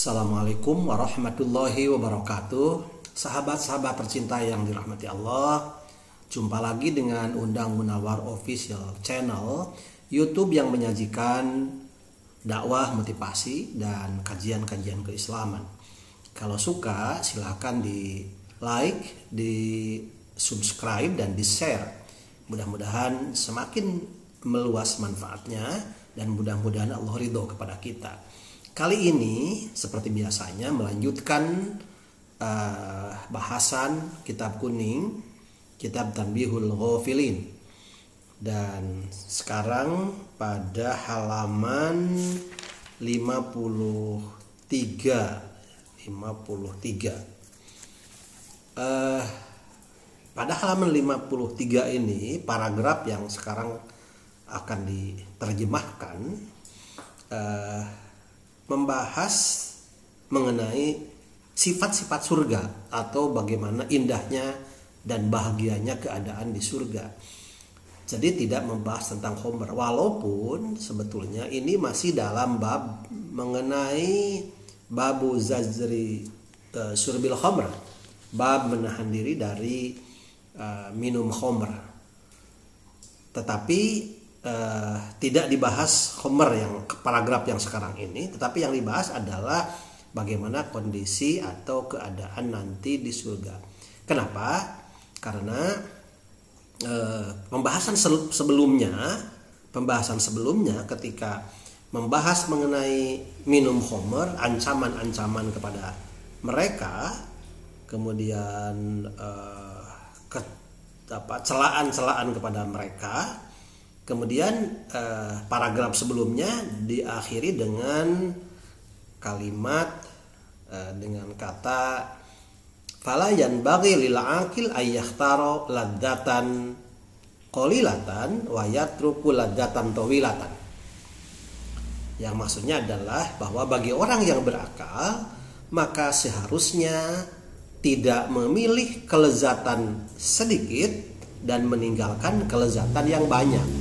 Assalamualaikum warahmatullahi wabarakatuh. Sahabat-sahabat tercinta yang dirahmati Allah, jumpa lagi dengan Undang Munawar Official Channel YouTube yang menyajikan dakwah, motivasi, dan kajian-kajian keislaman. Kalau suka silahkan di like, di subscribe, dan di share. Mudah-mudahan semakin meluas manfaatnya dan mudah-mudahan Allah ridho kepada kita. Kali ini seperti biasanya melanjutkan bahasan kitab kuning, kitab Tanbihul Ghafilin. Dan sekarang pada halaman 53. Pada halaman 53 ini paragraf yang sekarang akan diterjemahkan membahas mengenai sifat-sifat surga atau bagaimana indahnya dan bahagianya keadaan di surga. Jadi tidak membahas tentang khamr, walaupun sebetulnya ini masih dalam bab mengenai babu zajri surbil khamr, bab menahan diri dari minum khamr. Tetapi tidak dibahas khamr yang paragraf yang sekarang ini, tetapi yang dibahas adalah bagaimana kondisi atau keadaan nanti di surga. Kenapa? Karena pembahasan sebelumnya ketika membahas mengenai minum khamr, ancaman-ancaman kepada mereka, kemudian celaan-celaan kepada mereka. Kemudian paragraf sebelumnya diakhiri dengan kalimat dengan kata fala yanbaghi lil aqil ayyakhtara ladzatan qalilatan wa yatruku ladzatan tawilatan. Yang maksudnya adalah bahwa bagi orang yang berakal maka seharusnya tidak memilih kelezatan sedikit dan meninggalkan kelezatan yang banyak.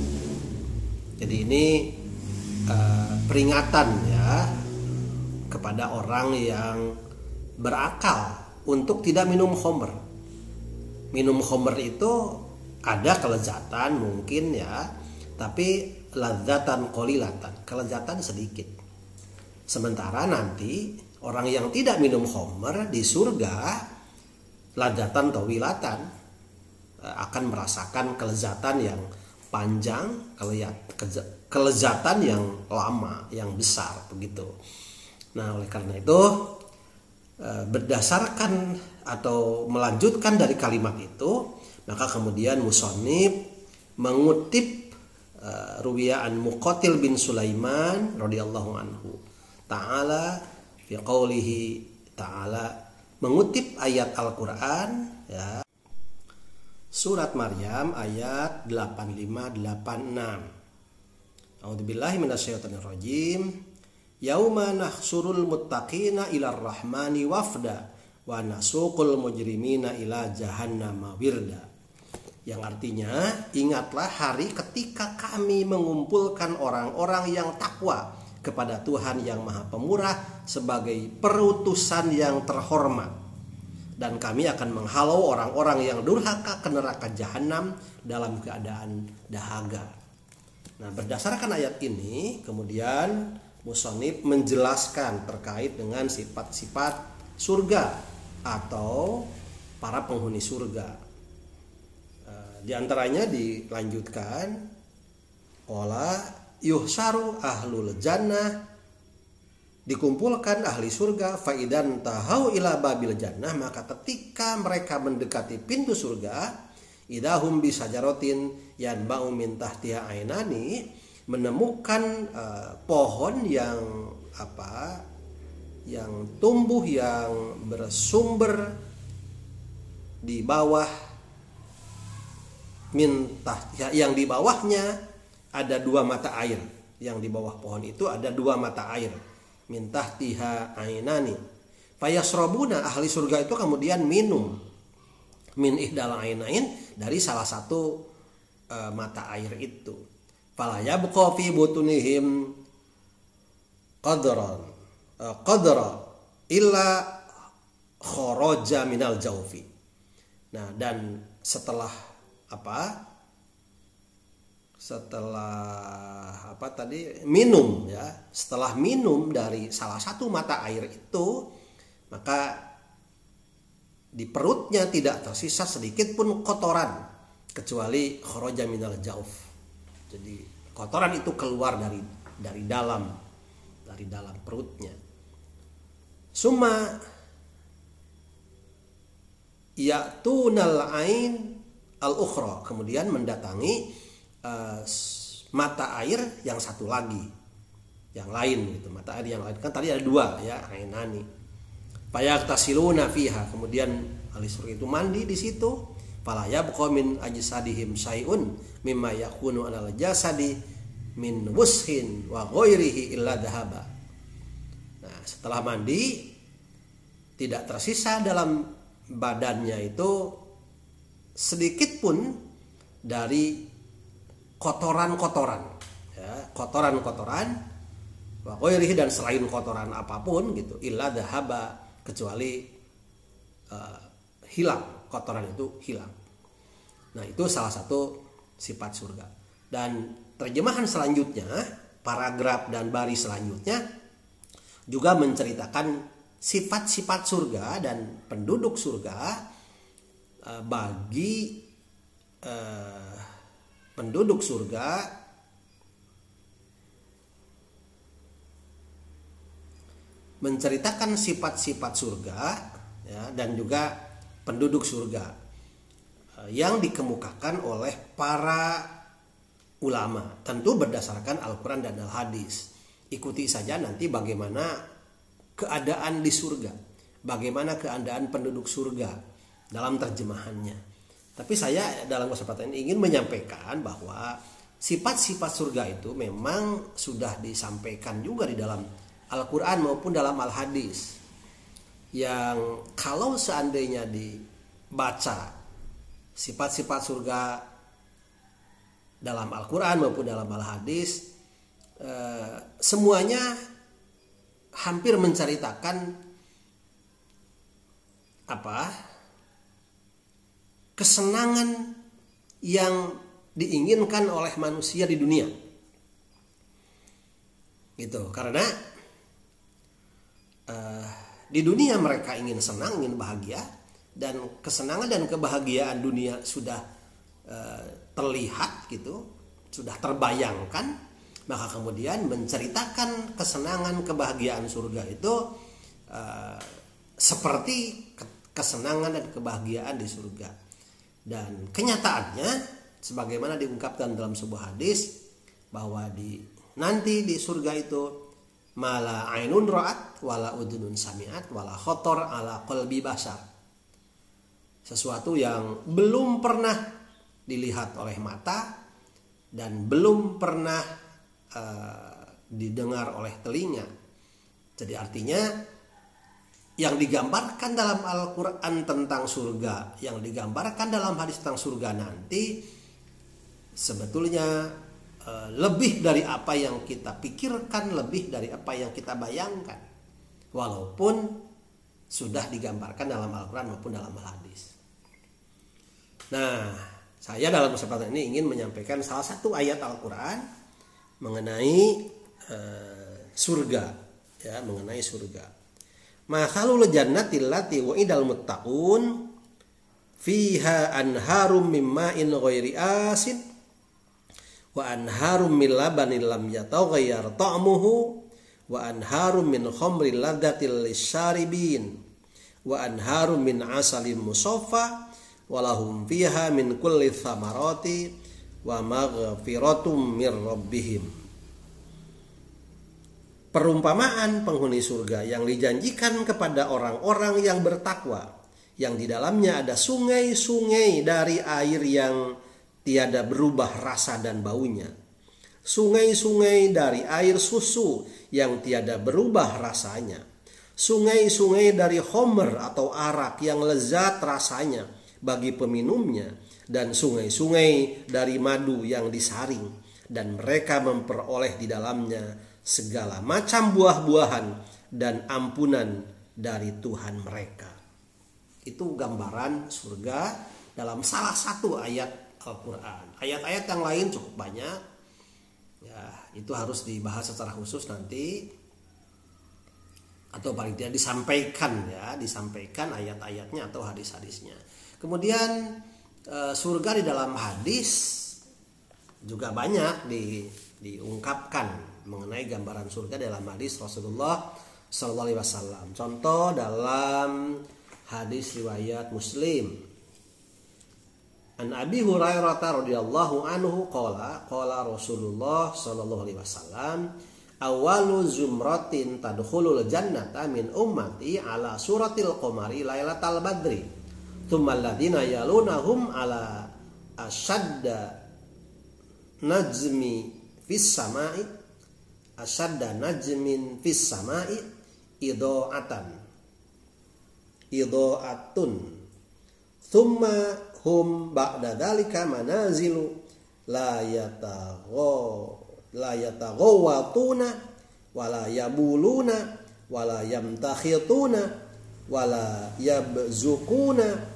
Jadi ini peringatan ya kepada orang yang berakal untuk tidak minum khamr. Minum khamr itu ada kelezatan mungkin ya, tapi ladzatan qalilatan, kelezatan sedikit. Sementara nanti orang yang tidak minum khamr di surga ladzatan tawilatan, akan merasakan kelezatan yang panjang, kelezatan yang lama, yang besar begitu. Nah, oleh karena itu berdasarkan atau melanjutkan dari kalimat itu, maka kemudian musannif mengutip ruwiyaan Muqatil bin Sulaiman radhiyallahu anhu ta'ala fi qaulihi ta'ala, mengutip ayat Al-Qur'an ya, Surat Maryam ayat 85-86. A'udzubillahi minasyaitonirrajim. Yauma nahsurul muttaqina ilar rahmani wafda wa nasuqul mujrimina ila jahannama wirda. Yang artinya, ingatlah hari ketika kami mengumpulkan orang-orang yang takwa kepada Tuhan yang Maha Pemurah sebagai perutusan yang terhormat. Dan kami akan menghalau orang-orang yang durhaka ke neraka jahanam dalam keadaan dahaga. Nah, berdasarkan ayat ini kemudian musannif menjelaskan terkait dengan sifat-sifat surga atau para penghuni surga. Di antaranya dilanjutkan qala yuhsaru ahlul jannah, dikumpulkan ahli surga, faidan tahau ila babil jannah, maka ketika mereka mendekati pintu surga, idahum bisajaratin yanba'u min tahtiha ainani, menemukan pohon yang yang tumbuh yang bersumber di bawah yang di bawahnya ada 2 mata air. Yang di bawah pohon itu ada 2 mata air. Min tahtiha ainani. Fayasrabuna, ahli surga itu kemudian minum min ihdal ainain, dari salah satu mata air itu. Fala yabqa fi butunihim qadra illa kharaja minal jawfi. Nah, dan setelah minum ya, setelah minum dari salah satu mata air itu, maka di perutnya tidak tersisa sedikit pun kotoran kecuali kharaja minal jauf. Jadi kotoran itu keluar dari dalam perutnya. Summa ya'tunal ain al-ukhra, kemudian mendatangi mata air yang satu lagi, yang lain gitu. Mata air yang lain kan tadi ada 2 ya, ainani. Fayaqtasiluna fiha, kemudian ahli surga itu mandi di situ. Fala yabqa min ajsadihim syai'un mimma yakunu alal jasadi min wushin wa ghairihi illa dhahaba. Nah, setelah mandi tidak tersisa dalam badannya itu sedikit pun dari kotoran-kotoran ya, kotoran-kotoran wa ghairihi, dan selain kotoran apapun gitu, illa dhahaba, kecuali hilang, kotoran itu hilang. Nah, itu salah satu sifat surga. Dan terjemahan selanjutnya, paragraf dan baris selanjutnya juga menceritakan sifat-sifat surga dan penduduk surga bagi penduduk surga menceritakan sifat-sifat surga ya, dan juga penduduk surga yang dikemukakan oleh para ulama, tentu berdasarkan Al-Quran dan Al-Hadis. Ikuti saja nanti bagaimana keadaan di surga, bagaimana keadaan penduduk surga dalam terjemahannya. Tapi saya dalam kesempatan ini ingin menyampaikan bahwa sifat-sifat surga itu memang sudah disampaikan juga di dalam Al-Quran maupun dalam Al-Hadis, yang kalau seandainya dibaca sifat-sifat surga dalam Al-Quran maupun dalam Al-Hadis, semuanya hampir menceritakan kesenangan yang diinginkan oleh manusia di dunia. Gitu, karena di dunia mereka ingin senang, ingin bahagia, dan kesenangan dan kebahagiaan dunia sudah terlihat gitu, sudah terbayangkan. Maka kemudian menceritakan kesenangan kebahagiaan surga itu seperti kesenangan dan kebahagiaan di surga. Dan kenyataannya sebagaimana diungkapkan dalam sebuah hadis, bahwa nanti di surga itu mala ainun ra'at wala udunun sami'at wala khotor ala qalbi basar, sesuatu yang belum pernah dilihat oleh mata dan belum pernah didengar oleh telinga. Jadi artinya yang digambarkan dalam Al-Quran tentang surga, yang digambarkan dalam hadis tentang surga nanti sebetulnya lebih dari apa yang kita pikirkan, lebih dari apa yang kita bayangkan, walaupun sudah digambarkan dalam Al-Quran maupun dalam Al-Hadis. Nah, saya dalam kesempatan ini ingin menyampaikan salah satu ayat Al-Quran mengenai surga, ya, mengenai surga. Mathalul jannati allati wa'idal muttaqun fiha anharum min ma'in ghairi asin wa anharum min labanin lam yataghayyar ta'muhu wa anharum min khamrin ladzatil lisyaribin wa anharum min asalin musaffa walahum fiha min kulli thamarati wa maghfiratum mir rabbihim. Perumpamaan penghuni surga yang dijanjikan kepada orang-orang yang bertakwa, yang di dalamnya ada sungai-sungai dari air yang tiada berubah rasa dan baunya, sungai-sungai dari air susu yang tiada berubah rasanya, sungai-sungai dari khamr atau arak yang lezat rasanya bagi peminumnya, dan sungai-sungai dari madu yang disaring, dan mereka memperoleh di dalamnya segala macam buah-buahan dan ampunan dari Tuhan mereka. Itu gambaran surga dalam salah satu ayat Al-Quran. Ayat-ayat yang lain cukup banyak. Ya, itu harus dibahas secara khusus nanti, atau paling tidak disampaikan ayat-ayatnya atau hadis-hadisnya. Kemudian surga di dalam hadis juga banyak diungkapkan mengenai gambaran surga dalam hadis Rasulullah Sallallahu Alaihi Wasallam. Contoh dalam hadis riwayat Muslim. An Abi Hurairah radhiyallahu anhu qala Rasulullah sallallahu alaihi wasallam, awalu zumratin tadkhulul jannata min ummati ala suratil qamari lailatal badri, tsumma alladziina yalunahum ala ashadda najmi fis sama'i asadda najmin fis sama'i ido'atun thumma hum ba'da dhalika manazilu la yataghawatuna wala yabuluna wala yamtakhituna wala yabzukuna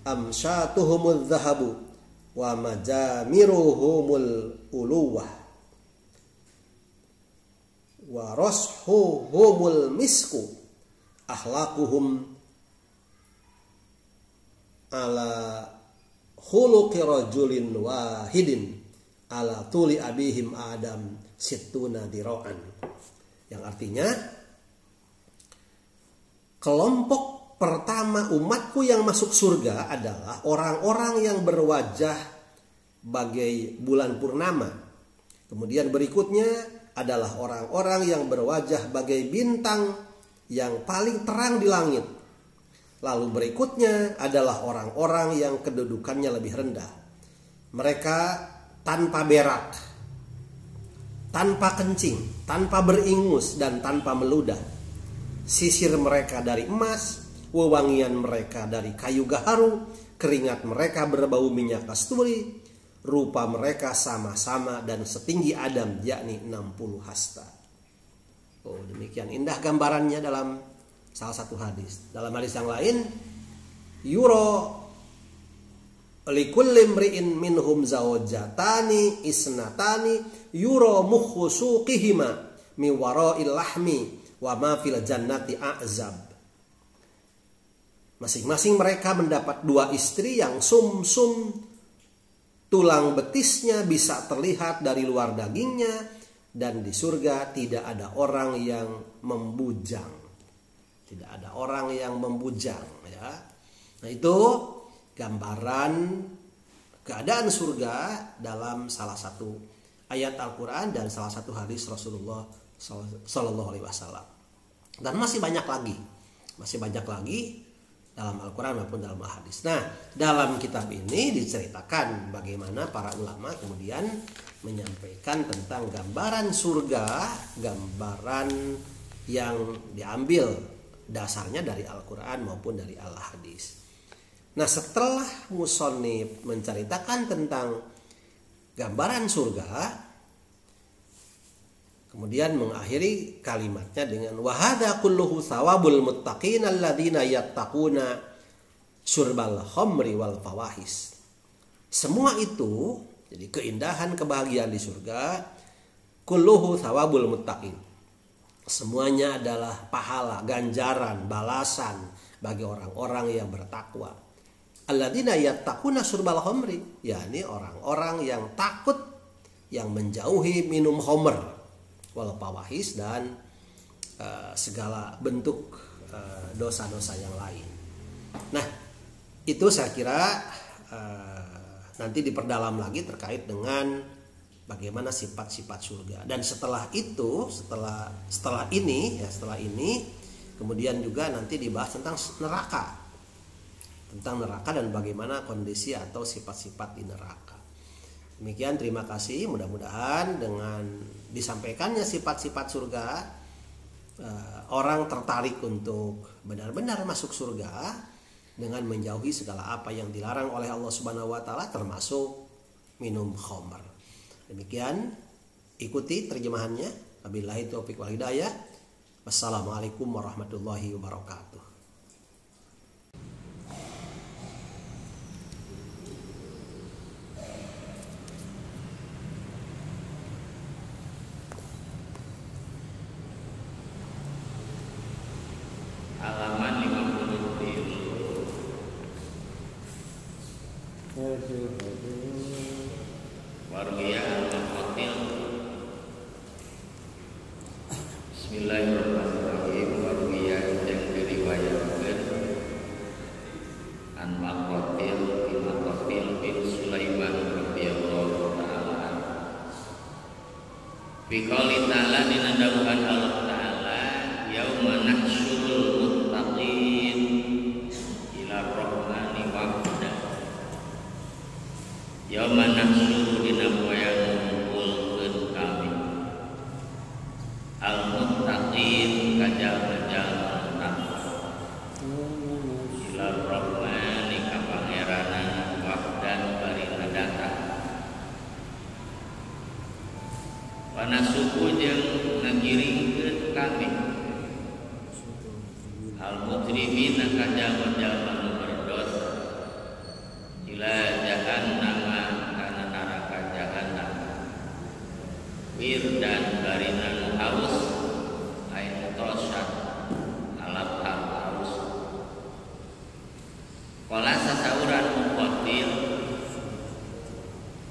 amsyatuhumul dhahabu wa majamiruhumul uluwah wa rashuhumul misku akhlaquhum ala khuluqi rajulin wahidin ala tuli abihim adam sittuna dira'an. Yang artinya, kelompok pertama umatku yang masuk surga adalah orang-orang yang berwajah bagai bulan purnama. Kemudian berikutnya adalah orang-orang yang berwajah bagai bintang yang paling terang di langit. Lalu berikutnya adalah orang-orang yang kedudukannya lebih rendah. Mereka tanpa berak, tanpa kencing, tanpa beringus, dan tanpa meludah. Sisir mereka dari emas, wewangian mereka dari kayu gaharu, keringat mereka berbau minyak kasturi, rupa mereka sama-sama dan setinggi Adam, yakni 60 hasta. Oh, demikian indah gambarannya dalam salah satu hadis. Dalam hadis yang lain, yuro likulli imri'in minhum zawjatani isnatani yuro mukhusuqihima mi wara'il lahmi wa ma fil jannati a'zab. Masing-masing mereka mendapat dua istri yang sum-sum tulang betisnya bisa terlihat dari luar dagingnya, dan di surga tidak ada orang yang membujang. Tidak ada orang yang membujang, ya. Nah, itu gambaran keadaan surga dalam salah satu ayat Al-Quran dan salah satu hadis Rasulullah Sallallahu Alaihi Wasallam. Dan masih banyak lagi dalam Al-Quran maupun dalam hadis. Nah, dalam kitab ini diceritakan bagaimana para ulama kemudian menyampaikan tentang gambaran surga, gambaran yang diambil dasarnya dari Al-Quran maupun dari Al-Hadis. Nah, setelah musannif menceritakan tentang gambaran surga, kemudian mengakhiri kalimatnya dengan wa hadza kulluhu thawabul muttaqin alladzina yattaquna syurbal khamri wal fawahis. Semua itu, jadi keindahan kebahagiaan di surga, kulluhu thawabul muttaqin. Semuanya adalah pahala, ganjaran, balasan bagi orang-orang yang bertakwa. Alladzina yattaquna syurbal khamri, yakni orang-orang yang takut, yang menjauhi minum khamr wal fawahis dan segala bentuk dosa-dosa yang lain. Nah, Itu saya kira nanti diperdalam lagi terkait dengan bagaimana sifat-sifat surga. Dan setelah itu, setelah ini kemudian juga nanti dibahas tentang neraka dan bagaimana kondisi atau sifat-sifat di neraka. Demikian, terima kasih. Mudah-mudahan dengan disampaikannya sifat-sifat surga, orang tertarik untuk benar-benar masuk surga dengan menjauhi segala apa yang dilarang oleh Allah Subhanahu wa taala, termasuk minum khamr. Demikian, ikuti terjemahannya. Wabillahi taufiq wal hidayah. Wassalamualaikum warahmatullahi wabarakatuh. Halaman 57. Warwiya al-Qatil. Bismillahirrahmanirrahim. Warwiya yang diriwayatkan an Maqatil bin Sulaiman radhiyallahu ta'ala. Fi qouli ta'ala, dina dawuhan Allah Ta'ala, yauma nahsyurul muttaqin ila rahmani wafda. Yauma nahsyuru dina poe ngumpulkeun kami al muttaqin kajal-kajal takwa ila rahmani ka pangeranan wafdan barina datang. Wana suku jeung ngagiringkeun kami al mujrimina kajal-kajal anu berdosa ila jahannam kana neraka jahannam wirdan barina nu haus aya tosat alap haus. Qala sasauran muqatil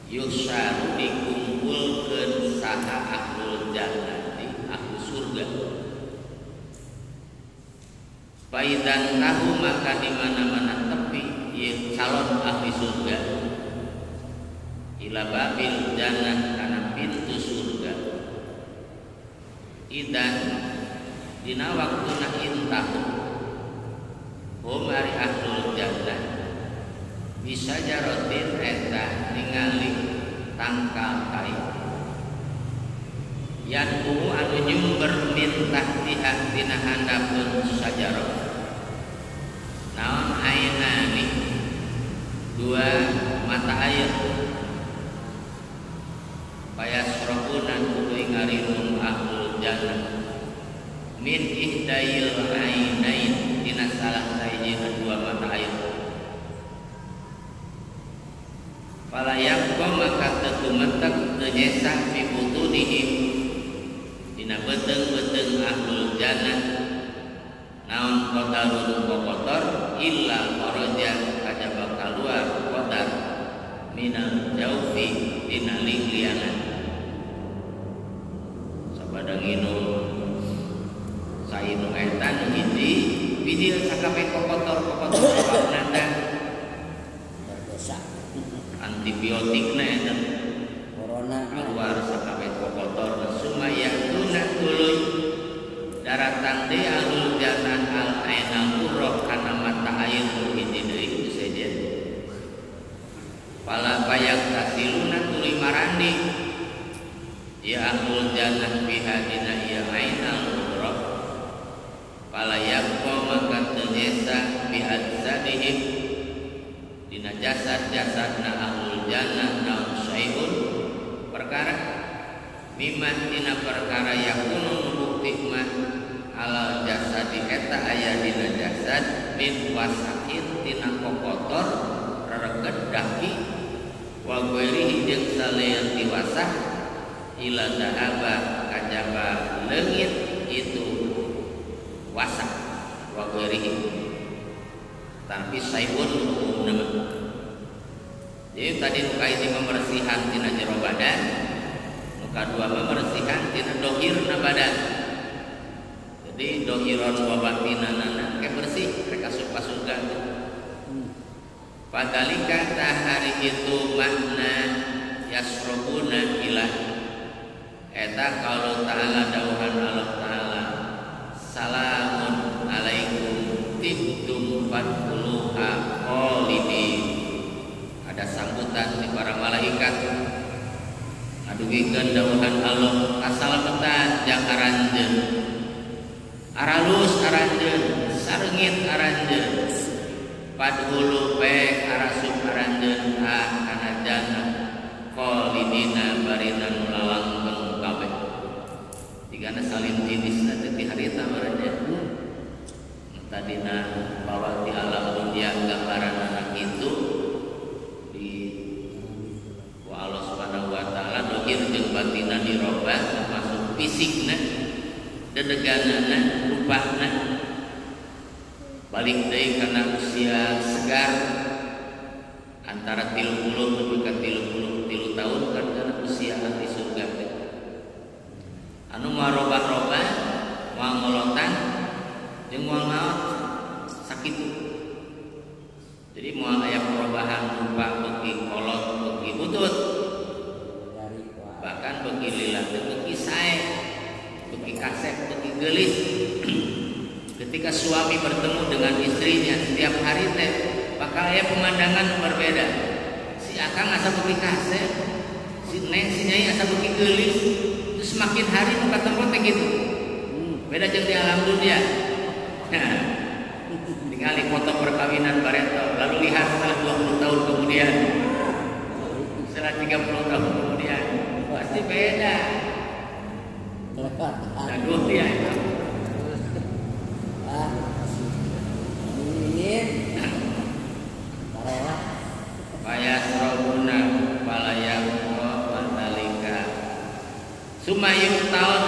yusar dikumpulkeun saha ahlul jannati ahli surga. Faidan tahu maka di mana-mana tepi ye calon ahli surga ila babil jannah kana pintu surga. Idan dina waktuna intahu hum ari ahlul jannah bisa jarotin eta ningali tangkal kain yanku anu nyumber min tahtiha dina handapun sajarah naon ainani dua mata air payasrobuna kudu ngarinum ahlul jannah min ihdayil ainain dina salah sahijina dua mata air. Fala yakqa maka teu tumetek teu nyesah fi butunihim dina beteung-beteung ahlul jannah naon qadarun kotor illa kharaja kajaba kaluar qadar minal jaufi dina liglianan. Sabada nginum sainu eta nu hiji bidil sakabeh kotor nanda berdosa antibiotikna eta corona keluar sakabeh kotor sumaya tuna tuluy daratan de alul jannah al ainal urrah kana mata air hiji deui saja. Pala bayak tasiluna tuluy marandi ya ahlul jannah biha dina ya ainal urrah. Pala yakqa maka teu nyesa bihadsadihim dina jasad-jasadna ahlul jannah naun syai'un perkara miman dina perkara yakunu bukti mah alal jasadi eta aya dina jasad min wasakin dina kokotor rereged daki wa ghairihi jeung salian diwasah ila dahaba kajaba leungit itu wasak wa ghairihi tapi saibun umumna. Jadi tadi muka ini membersihkan tina jero badan, muka dua membersihkan tina dohirna badan. Jadi dohiron wa batinana ke bersih mereka surga. Padalika tahari itu makna yasrobuna ilah eta qaulu ta'ala dauhan Allah ta'ala salamun alaikum tibtum fadkhuluha khalidin. Ada sambutan di para malaikat adugikeun dauhan Allah kasalamatan jang aranjeun aralus aranjeun sareungit aranjeun padhulu pe arasup aranjeun kana jannah khalidina baridan langgeng kabeh digana salin jenisna teh ti harita baranjeun tadina bawa di alam dunia gambaran anak itu di wa Allah Subhanahu wa taala dohir jeung batinna dirobah termasuk fisikna dedeganana rupana balik deui kana usia segar antara 30 nepi ka 33 tahun kan kana usia ahli surga teh anu marobah-robah moal ngolotan jeung moal maot sakitu. Jadi moal aya perubahan rupa beuki kolot beuki butut bahkan beuki lila beuki sae beuki kasep beuki geulis. Ketika suami bertemu dengan istrinya setiap hari teh bakal aya pemandangan berbeda. Si akang asa beuki kasep, si neng si nyai asa beuki geulis. Terus semakin hari muka tempat teh gitu. Beda jeung di alam dunia. Tinggal foto perkawinan bareto, lalu lihat setelah 20 tahun kemudian, setelah 30 tahun kemudian, pasti beda. Aduh dia itu. Payasrobuna palayakwa pantalika sumayuk tahun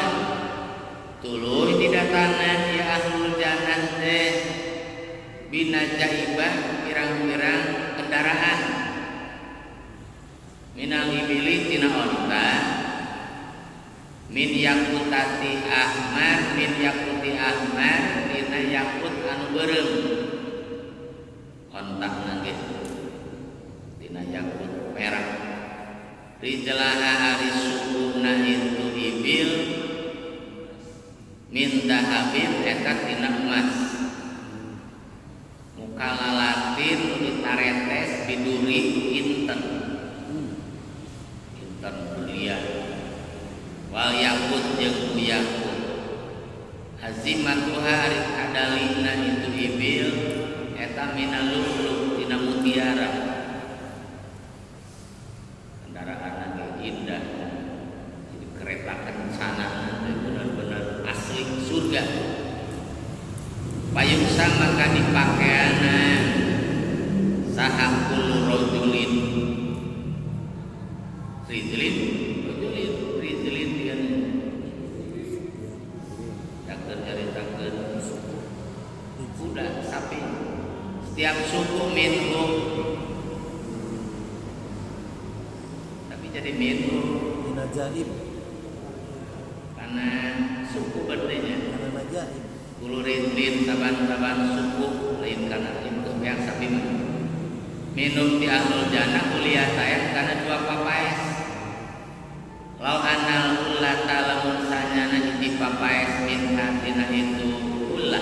tuluy didatangan ya ahlul jannah teh bina jaibah pirang-pirang kendaraan minal ibili tina onta min yakutati ahmar min yakuti ahmar tina yakut anu beureum ontak nangge tina yakut merah rijlaha ari sukuhna itu ibil min dahabin eta tina emas mukalalatin ditaretes biduri inten berlian wal yakut jeung yakut azimatuha ari kadalina itu ibil eta minalulu tina mutiara kendaraan ge indah jadi kereta kencana benar-benar asli surga payung sama maka dipakaiana sahakul rojulin rijlin dia takkan nyaritakeun kuda sapi setiap suku minhum tapi jadi minhum najaib karena suku bedanya karena najaib bulu rintlin saban-saban suku lain karena itu yang sapi minum di ahlul jannah kuliah saya karena dua papaes lau anal ullata lamun sanyana iti papaes min hatina itu ullah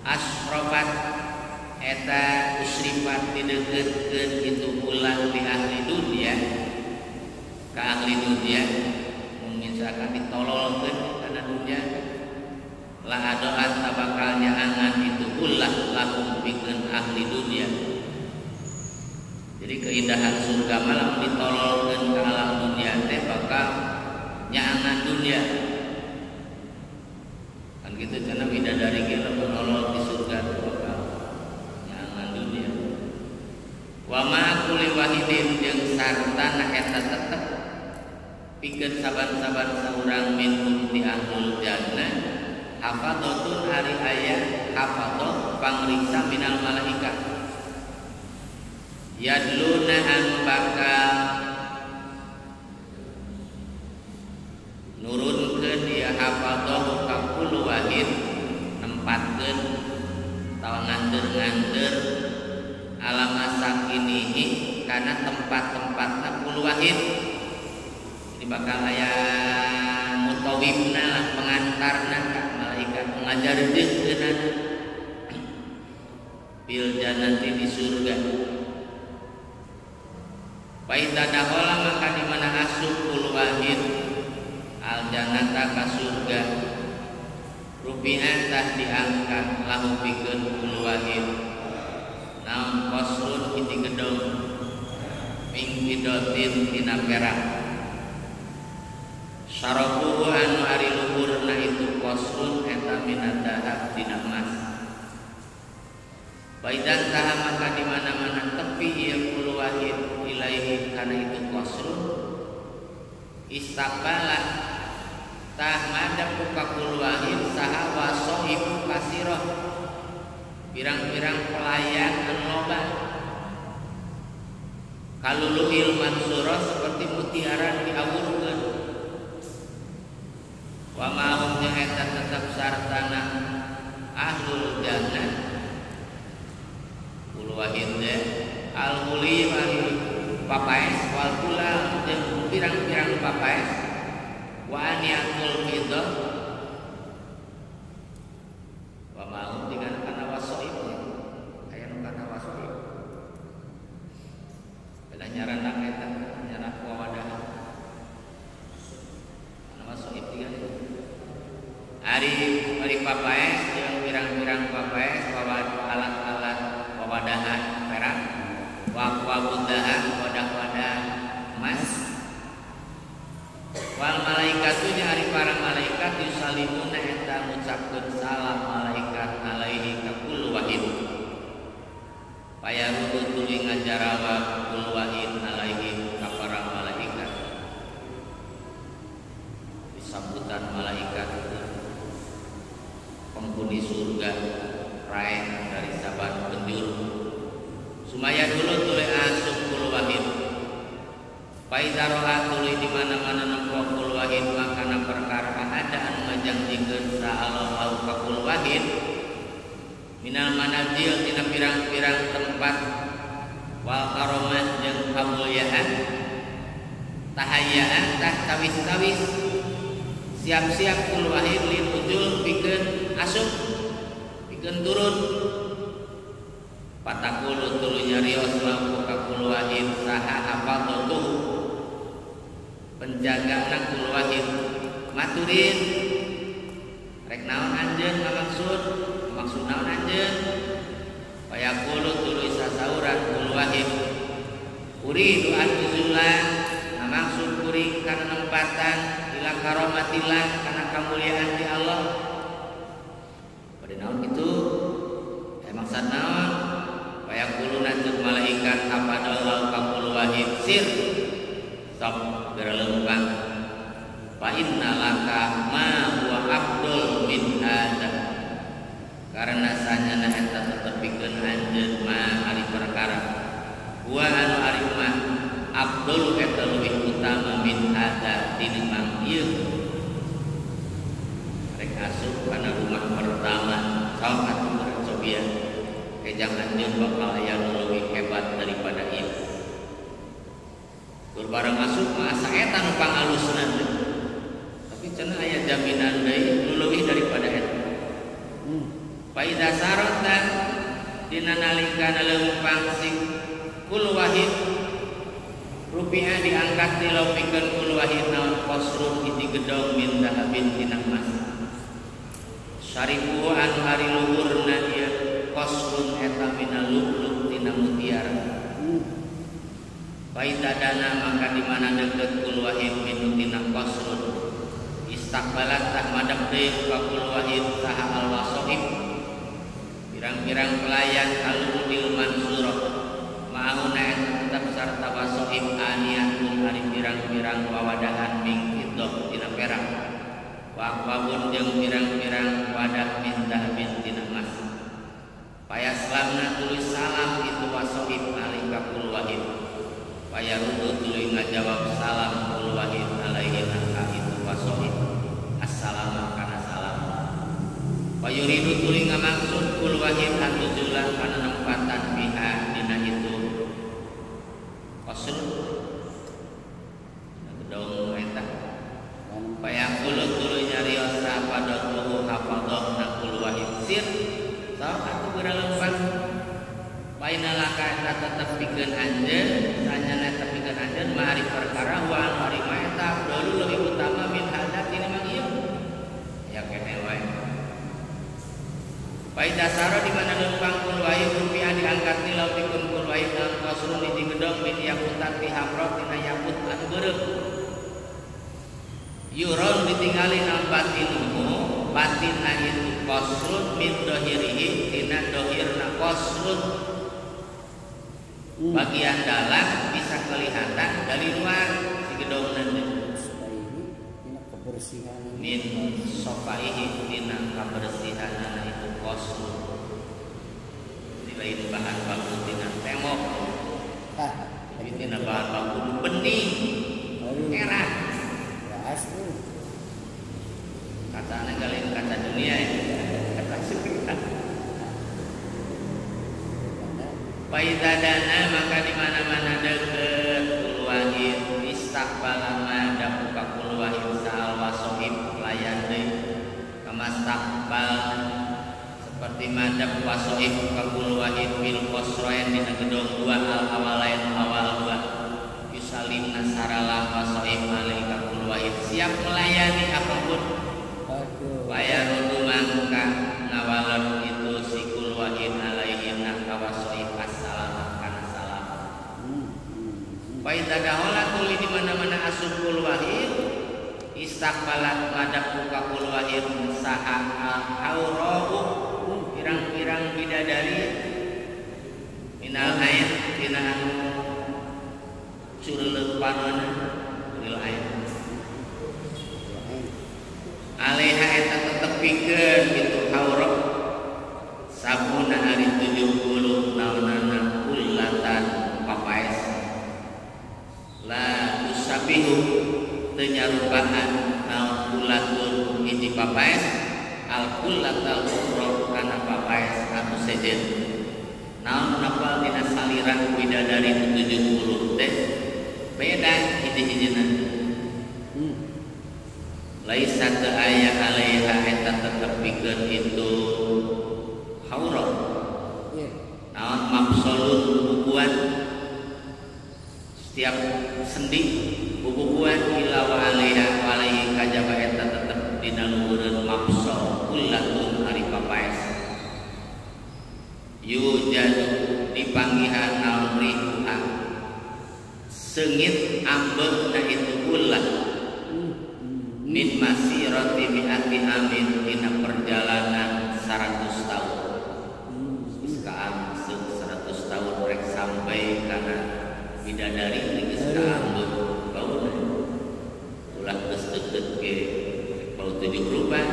asrofat eta usrifat dideukeutkeun itu ulah di ahli dunia ka ahli dunia mun misalkan ditololkeun kana dunia la adoat tabakalnya angan itu ulah lahum pikeun ahli dunia. Jadi keindahan surga malam ditololkeun ka alam dunia teh bakal nyaangan dunia. Kan gitu cenah bidadari ge menolol di surga teh bakal nyaangan dunia. Wa ma kulli wahidin jeung sartana eta tetep pikeun saban-saban saurang minhum ti ahlul jannah hafadotun hari ayat hafadot pangriksa minal malaikat yadluna an bakal nurunkeun dia hafadot ka kullu wahid nempatkeun tawa nganteur-nganteur alamasak ini karena tempat-tempatna kul wahid. Jadi bakal aya mutawibna lah, pengantarna ka malaikat ngajardeunkeun bil jannati di surga. Faida dakhala maka di mana asup kul wahid al jannata ka surga, rupiah tah diangkat lahu pikeun kul wahid naon qasrun iti gedung min fidatin tina perak. Syarafu anu ari luhurna itu qasrun eta minad dahab tina emas. Baidan taha maka di mana-mana tepi ieu kul wahid ilaihi kana itu qasrun istaqbala tah madap ka kul wahid saha wasoibu kasirah pirang-pirang pelayan anu loba kaluluil mansurah seperti mutiara diawurkeun wa ma'hum eta tetep sartana ahlul jannah kul wahid al-huli papaes wal kula jeung pirang-pirang papaes wa aniatul fidah wa ma'hum dengan kana wasoib aya nu kana wasoib beda nyarana eta nyarana wawadah kana wasoib tiga ari papaes jeung pirang-pirang papaes alat-alat wawadahan perak wabudahan wadah-wadah emas wal malaikatu ari para malaikat yusalimuna eta ngucapkeun salam malaikat alaihi ka kul wahid payarudu tuluy ngajarawab kul wahid alaihi ka para malaikat disambutan malaikat penghuni surga raih dari saban penjuru sumaya dulu tuluy asup kul wahid Faidaroha tuluy di mana-mana nempo kul wahid makana perkara ada anu ngajangjikeun sa Allah au ka kul wahid minal manazil tina pirang-pirang tempat wal karomah jeung kamulyaan tahayaan tah tawis-tawis siap-siap kul wahid lin ujul pikeun asup pikeun turun patakulu tuluy nyarios lahu ka kul wahid saha hafadzatuh penjagaan kul wahid maturin rek naon anjeun maksud naon anjeun payaqulu tuluy sasauran kul wahid uridu an uzulan maksud kuring kana nempatan ila karomatillah kana kamuliaan di Allah pada naon kitu maksud naon payaqulu nanjeun malaikat apadallahu ka kul wahid sir sok berlembang fa inna laka ma huwa afdal min hadza karena sanyana eta tetepikeun anjeun ma ari perkara wa anu ari ma afdal eta leuwih utama min hadza tinimbang ieu rek asup kana rumah pertama sok atuh sobia kejang anjeun bakal aya leuwih hebat daripada ieu barang masuk masa eta nu pangalusna tapi cenah aya jaminan deui leuwih daripada eta faida saratan dina nalikana leumpang si kul wahid rupiah diangkat dilopikeun kul wahid naon qasrun iti gedong min dahabin tina emas syaribu anu ari luhurna ieu qasrun eta minal lu'lu' tina mutiara Faidadana maka di mana deket kul wahid minutina qasrun istaqbalat tah madep deui ka kul wahid saha al wasoib pirang-pirang pelayan aludil mansurah ma'ahuna tetap sarta wasoib aniatun ari pirang-pirang wawadahan min fiddah tina perak wa aqwabun jeung pirang-pirang wadah min dahabin tina emas payaslamna tulis salam itu wasoib alih ka kul wahid Payarudu tuluy ngajawab salam kul wahid alaihi naka itu wasohid assalamu kana salam Payuridu tuluy ngamaksud kul wahid an nuzulan kana nempatan biha dina maka eta tetep pikeun anjeun sanyana tetep pikeun anjeun mari perkara wa mari maeta dulu lebih utama min hadat ini mah ieu ya kene wae Paida saro di mana numpang kul wae rupiah diangkat ti laut pikeun kul wae dalam kasrun di gedong min yakutat ti hamro tina yakut anu beureum yuron ditinggali nang batinuhu batinna itu qasrun min dohirihi tina dohirna qasrun bagian dalam bisa kelihatan dari luar si gedong nanti min sofaihi tina kebersihan itu qasrun di lain bahan baku tina tembok tapi tina bahan baku bening merah kata kalian kaca dunia ini kata surga paidadana maka di mana-mana deket kulwahid istakbala madam buka kulwahid sa'al wasohib layan deh kamastakbal seperti madam wasohib buka kulwahid bil kosroen di gedong dua al awalain awal dua yusalim nasaralah wasohib alaika kulwahid siap melayani apapun Waya rudu mangka ngawalon itu si kulwahin alaihim nakawasoi assalam kana salam. Paida dahola kuli di mana-mana asup kulwahin istakbalat madap buka kulwahin saha aurahu pirang-pirang bidadari minal ain tina anu curleuk panonna minal ain aleha eta tetep pikeun gitu haurok sabuna hari 70 naunana kullatan papaes la tusabihu teu nyarupaan naon kullatun hiji papaes al kullatal ukhra kana papaes anu sejen naon napa dina saliran bidadari 70 teh beda hiji-hijina laisa teu aya alaiha eta tetep pikeun itu haurah naon mabsolun bubukuan setiap sendi bubukuan ila wa alaiha walaihi kajaba eta tetep dina luhureun mabsol kullatun ari papaes yujadu dipanggihan naon riha seungit ambeuna itu kullat min masirati mi'ati amin dina perjalanan 100 tahun sekarang 100 tahun rek sampai karena bidadari lagi sekarang bau ulah geus deukeut ke bau 70 pan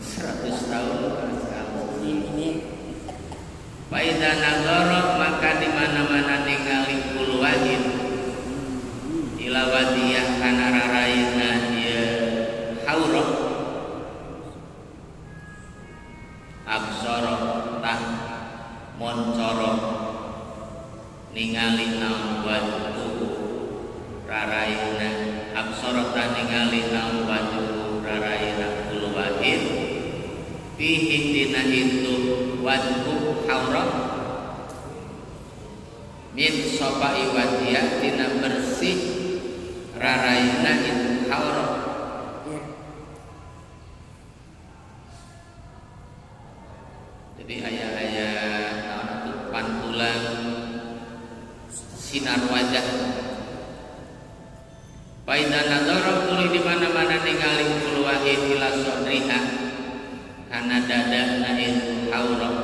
100 tahun sekarang ini Paida nazara maka di mana-mana ningali kulwahin ilawadiyah kana raraina dia haurah absara tah moncoro ningali naon wajhu raraina absara tah ningali naon wajhu raraina kulwahin fihi dina itu wajhu haurah min sobai wajiyah dina bersih raraina itu haurah jadi ayah-ayah naon itu pantulan sinar wajah paida nazara tuluy di mana-mana ningali kulwahin ila sodriha kana dadana itu haurah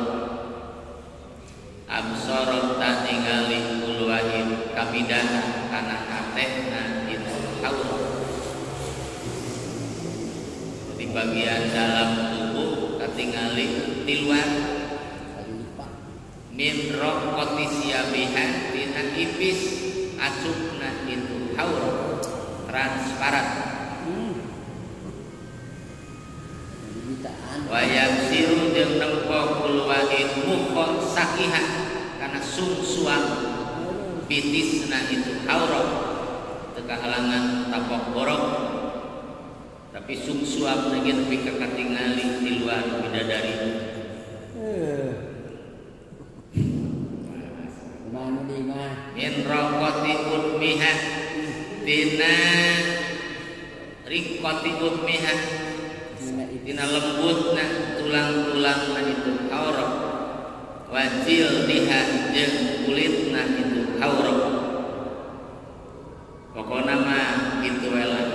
absara ta ningali kulwahin kamidana kana hatena itu haurah di bagian dalam tubuh katingali tiluan min raqati siyabiha tina ipis acukna itu haurah transparan wa yasiru jeung nempo kulwahin mukhon sakiha kana sungsuang bitisna itu haurah teu kahalangan tapok borok tapi sungsuang lagi tapi katingali di luar bidadari min raqati udmiha tina riqati udmiha tina lembutna tulang-tulangna itu auraq wajil diha jeung kulitna itu auraq pokona mah kitu we lah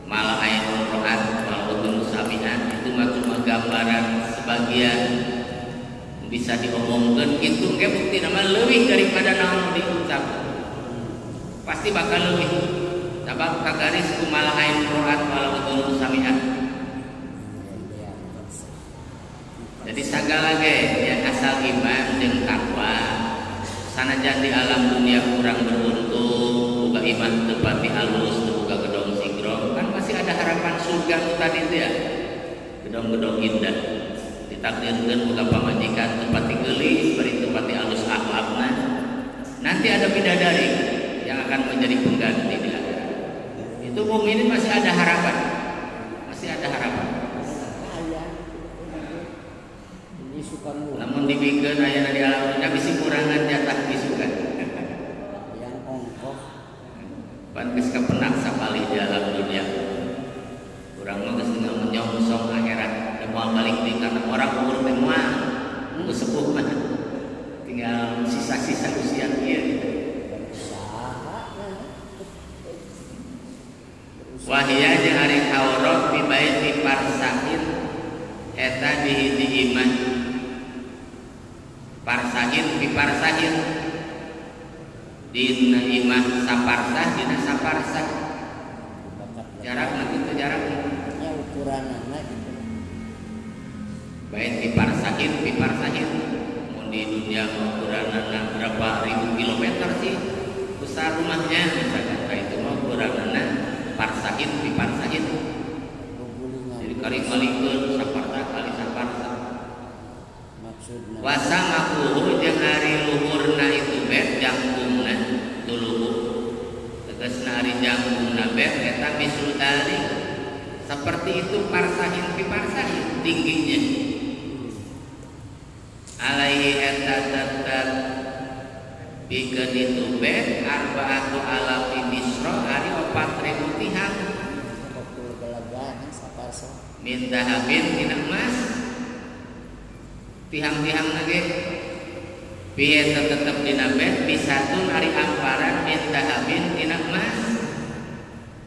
malah ainul ro'at wal udhun sami'an itu mah cuma gambaran sebagian bisa diomongkeun kitu ge bukti nama leuwih daripada naon diucap pasti bakal leuwih sabab kagaris ku malah ainul ro'at wal udhun sami'an. Jadi segala ge yang asal iman jeung takwa sanajan di alam dunia kurang beruntung boga iman teu pati halus teu boga gedong sigrong kan masih ada harapan surga tadi teh ya gedong-gedong indah ditakdirkeun boga pamajikan teu pati geulis bari teu pati halus akhlakna nanti ada bidadari yang akan menjadi pengganti di akhirat itu mukminin masih ada harapan namun dibikeun aya di alam dunia bisi kurangan jatah bisukan yang ongkoh pan geus kapenak sapalih di alam dunia urang mah geus menyongsong akhirat da moal balik deui kana orang umur teh moal geus sepuh mah tinggal sisa-sisa usia ieu wahia jeung ari haurok di baiti parsahin eta di hiji iman parsahin biparsahin dina imah saparsah dina saparsah jarakna kitu jarakna nya ukuranna gitu baik biparsahin mun di dunia ukuranna berapa ribu kilometer sih besar rumahnya misalkan kayak itu mah ukuranna parsahin biparsahin jadi kali-kalikeun saparsah kali saparsah wasamakuhu jeung ari luhurna itu bet jangkungna tuluhu tegasna ari jangkungna bet eta misudari seperti itu parsahin fi parsahin tingginya alaihi eta tetep pikeun itu bet arbaatu alafi misra ari 4000 tihang min dahabin tina emas tihang-tihang lagi piye tetep dina bet bisatun ari amparan min dahabin tina emas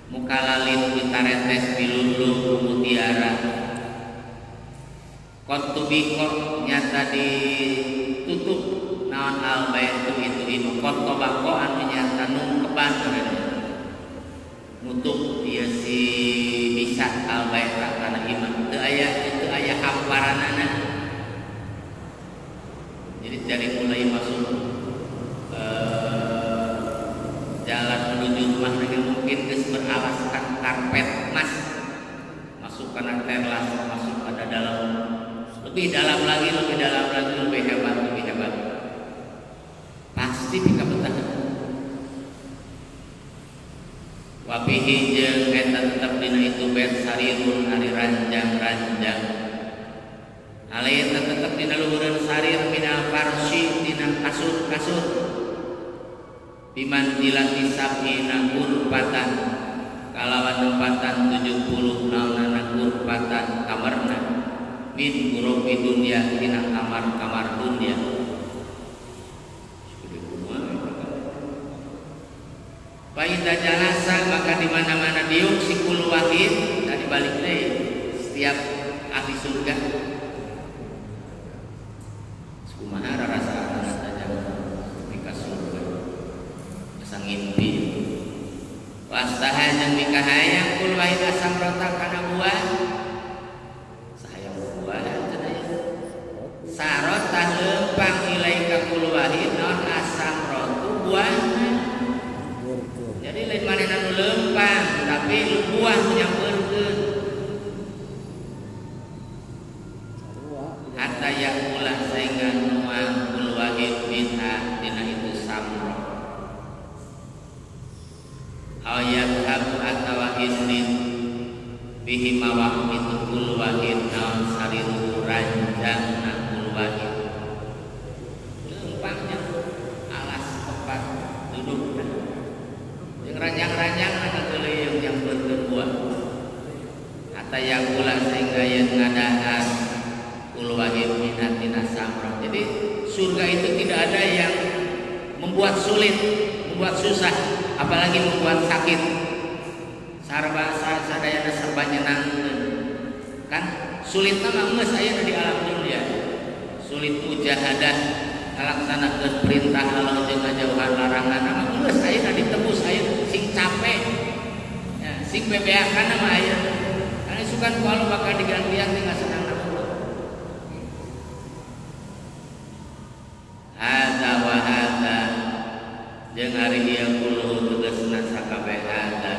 mukalalin ditaretes bilulu mutiara kotubiko nyata ditutup naon albaitu itu kotobako anu nyata nungkeban nutup ieu si bisat albait kana iman teu aya hamparanana dari mulai masuk jalan menuju rumah lagi mungkin geus beralaskan karpet emas masuk kana terlas masuk pada dalam lebih dalam lagi lebih hebat pasti bisa betah wabihi jeung eta tetep dina itu bet sarirun ari ranjang-ranjang alai tetep dina luhureun sarir minal farsi dina kasur biman dilati sabina kurpatan kalawan tempatan 70 naunana kurpatan kamarna min kurobi dunia dina kamar dunia Paida jalasa maka di mana-mana diuk sikul wahid tadi balik deh setiap ahli surga kumaha rasa saja ketika surga asa ngimpi wastaha jeung mikahayang kul wahid asam rota kana buah sahayang buah cenah sarota lempang ilaika kul wahid naon asam rotu buah jadi lain manehna nu lempang tapi buah nyampeurkeun hatta yakulah sehingga nuang kul wahid minha dina itu samro ayat habu atawa isnin bihi mawak itu kul wahid naon sariru ranjang na kul wahid lempangnya Yang ranjang-ranjang ada kelihatan yang berkebuah. Hatta yang pula sehingga yang ngadaan ulwahim minatina samrah. Jadi surga itu tidak ada yang membuat sulit, membuat susah, apalagi membuat sakit. Sarba sadayana serba nyenangkeun. Kan sulitna mah geus aya di alam dunia. Sulit mujahadah ngalaksanakeun perintah Allah jeung ngajauhan larangan mah geus aya ditebus aya sing capek. Ya, sing bebeakan mah aya. Anu sukan ku Allah bakal digantian dengan senang namun. Hadza wa hadza jeung ari ieu kullu tegasna sakabeh hadza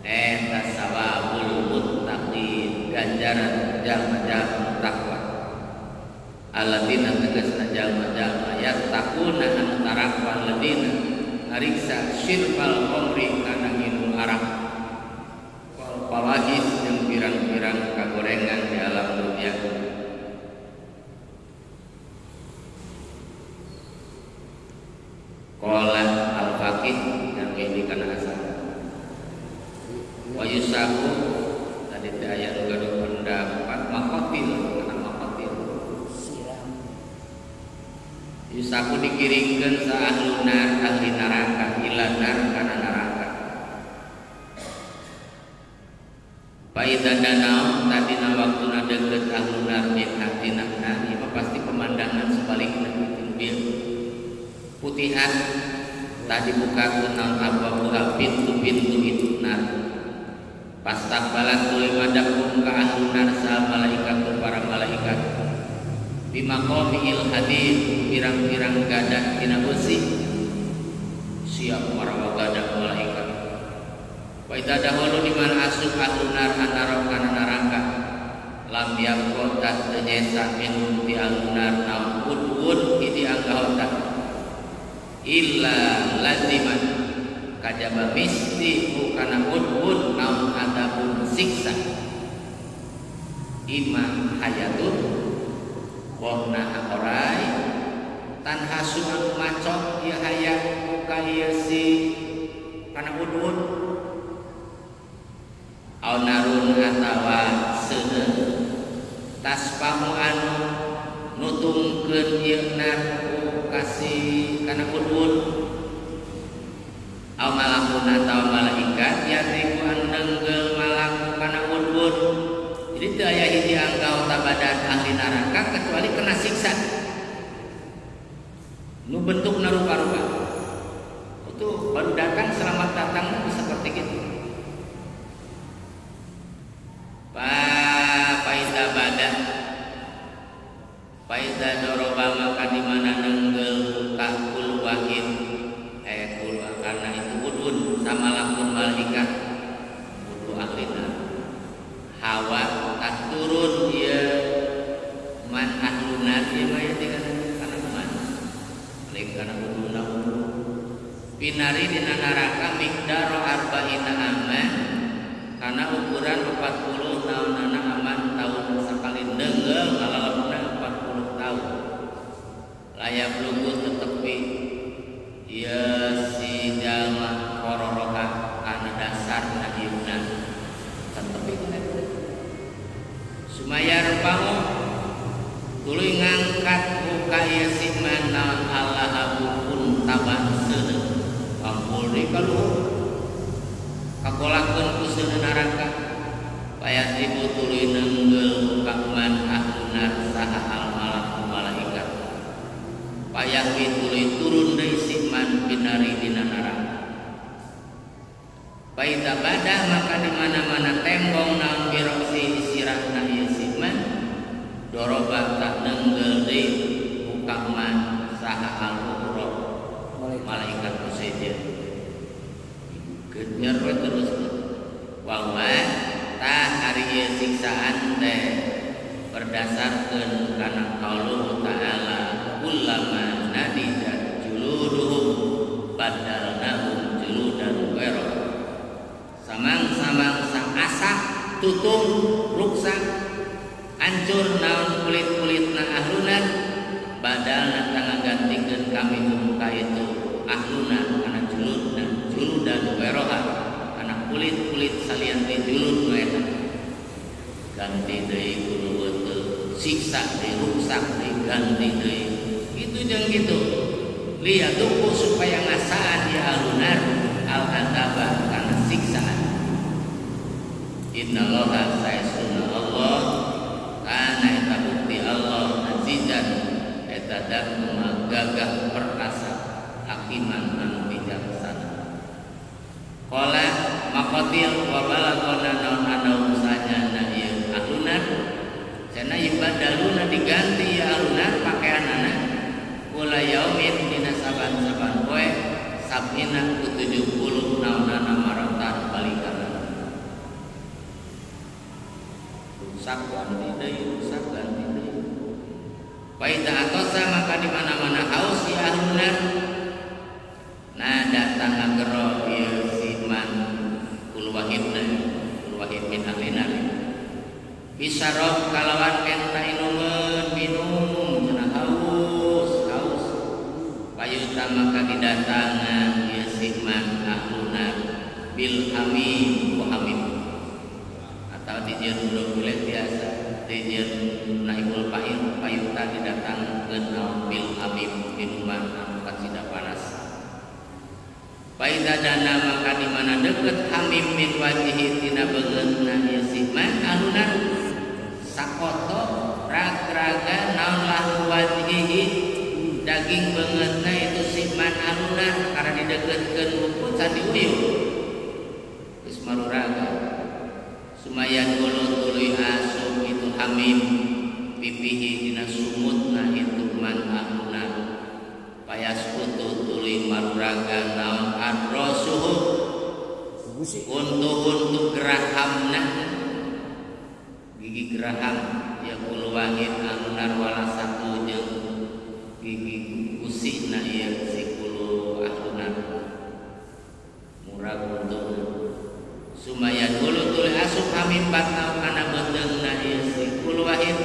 eta sawabul muttaqin ganjaran jalma-jalma takwa alladzina tegasna jalma-jalma yattaquna anu tarakwan ladina ariksa syirfal khamri kana minum arak wal fawahis jeung pirang-pirang kagorengan di alam dunia. Qala al-faqih yang ini kana asal wa yusaku tadi teh aya nu gaduh pendapat maqatil kana maqatil yusaku dikiringkeun sa ahlunar ahli neraka ilanar kana neraka paida danau tadina waktuna deukeut ahlunar min hatina ieu pasti pemandangan sebalikna bieu putihan tadi buka kunal abwab pintu-pintu itu nar pastaqbalat tuluy madhakum ka ahlunar sa malaikat para malaikat bimaqamil hadid pirang-pirang gadah tina besi siap para gadah malaikat wa idza dahulu di mana asup ahlunar anara kana neraka lam yaqut tanyesa minhum ti ahlunar naum udun idi anggahota illa laziman kajaba misti bukana udhun naum adabun siksa imam hayatun wahna akorai tanhasu anu macok ya hayat buka ya si kana udhun au narun atawa seuneu taspamu anu nutungkeun ieu nar kasih kana udhun au malakun atau malaikat yadriku andenggel malaku kana udhun. Jadi teu aya hiji anggau tabadan ahli neraka kecuali kena siksa nu bentukna rupa-rupa itu baru datang selamat datang bisa seperti gitu faida badan faida doroba maka di mana nenggel buka kulwahin kulwa karena itu udun sama lakun malaikat udu ahlina hawa tak turun dia man ahluna dia maya dengan karena man lain karena uduna binari dina neraka miqdar arba'ina aman karena ukuran 40 naunana aman tahun sekali nenggel alalapna 40 tahun layak lugu tetepi ya si jalma kororoha kana dasar nahiuna tetepi sumaya repamu tuluy ngangkat muka ya si manaon Allah abukun taban seuneu ampulri kalu kakolakeun ku seuneu neraka payah ibu tuluy nenggel muka man ahlunar saha al malaikat payah tuluy turun deui siman binari dina neraka paida badah maka di mana-mana tembong naon biroksi sirahna ieu siman doroba tak nenggel deui muka man saha al malaikat kuseja kenyar terus wawa tah ari ieu siksaan teh berdasarkeun kana qaulullah ta'ala kullama nadidat juluduhum badalnahum juludan ghairu samang-samang sang asak tutung ruksak hancur naon kulit-kulitna ahlunan badalna tangga gantikeun kami muka itu ahluna kana juludna julud yen dijulud eta ganti deui kudu beuteuh siksa deui rusak deui ganti deui itu jeung kitu liyaduku supaya ngasaan ya alunar al-adaba kana siksaan. Innallaha sayyiduna Allah kana eta bukti Allah azizan eta dahma gagah perkasa hakiman anu bijaksana. Qala maqatil wa balagona naun anaum sajana ieu alunar cenah ibadaluna diganti ya alunar pakaianana kula yaumin dina saban-saban poe sabina ku 70 naunana maratan balikana rusak ganti deui Paida atosa maka di mana-mana haus ya alunar nah datang ngagero ieu siman kul wahid min ahlina bisarob kalawan enta inumeun minum cenah haus payuta maka didatangan ieu siman ahluna bil hamim wa hamim atau dijieun udah kulit biasa dijieun naibul payuta didatangkeun naon bil hamim minuman anu kasida panas. Paida dana maka di mana deket hamim min wajihi tina beungeutna ieu siman ahluna sakoto ragraga naon lahu wajihi daging beungeutna itu siman ahluna karena dideketkeun luput can diuyuh geus maruraga sumayan ulun tuluy asup itu hamim pipihi dina sumutna itu man ahluna payas kutu tuluy maruraga naon adrosuhu untuk gerahamna gigi geraham ya kul wahid alunar wala satu jeung gigi usina ieu si kulu alunar murag untuk sumaya dulu tuluy asup hamim batau kana beteungna ieu si kul wahid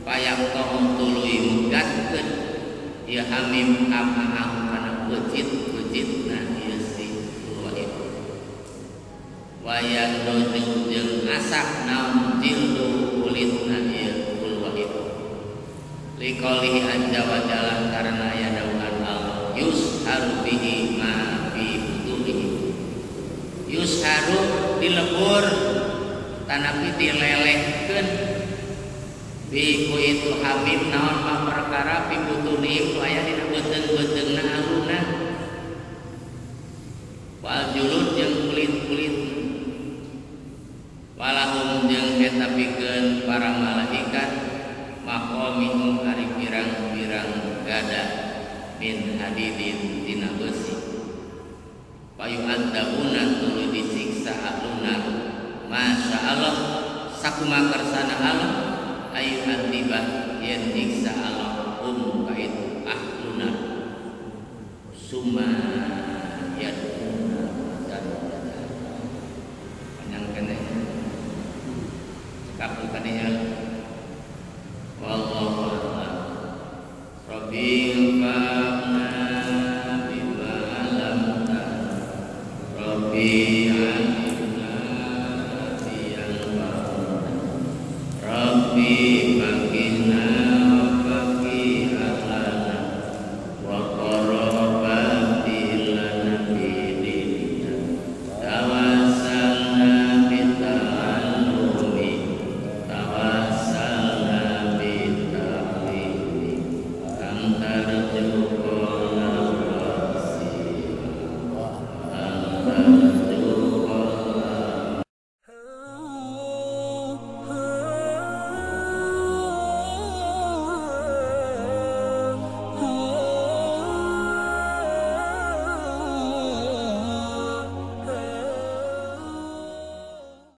payam tohong tuluy megatkeun ieu hamim amaahu kana peucit-peucitna ieu si kul wahid wayang dojung jeung asak naon jildu kulitna ieu kul wahid liqaulihi azza wa jalla karena aya dawuhan Allah yusharu bihi ma fi butuhihi yusharu dilebur tanapi dilelehkeun bi ku itu hamim naon ma perkara fi butunihim nu aya dina beuteung-beuteungna ahluna wal julud jeung kulit-kulit walahum jeung eta pikeun para malaikat maqamihum ari pirang-pirang gada min hadidin tina besi payu adabuna tuluy disiksa ahluna masya Allah sakuma kersana Allah ayu adibah yen siksa Allah ka itu ahluna summa yaduna panjang kene cekap tadinya wallahu a'lam rabbil fa'na bima alamna rabbi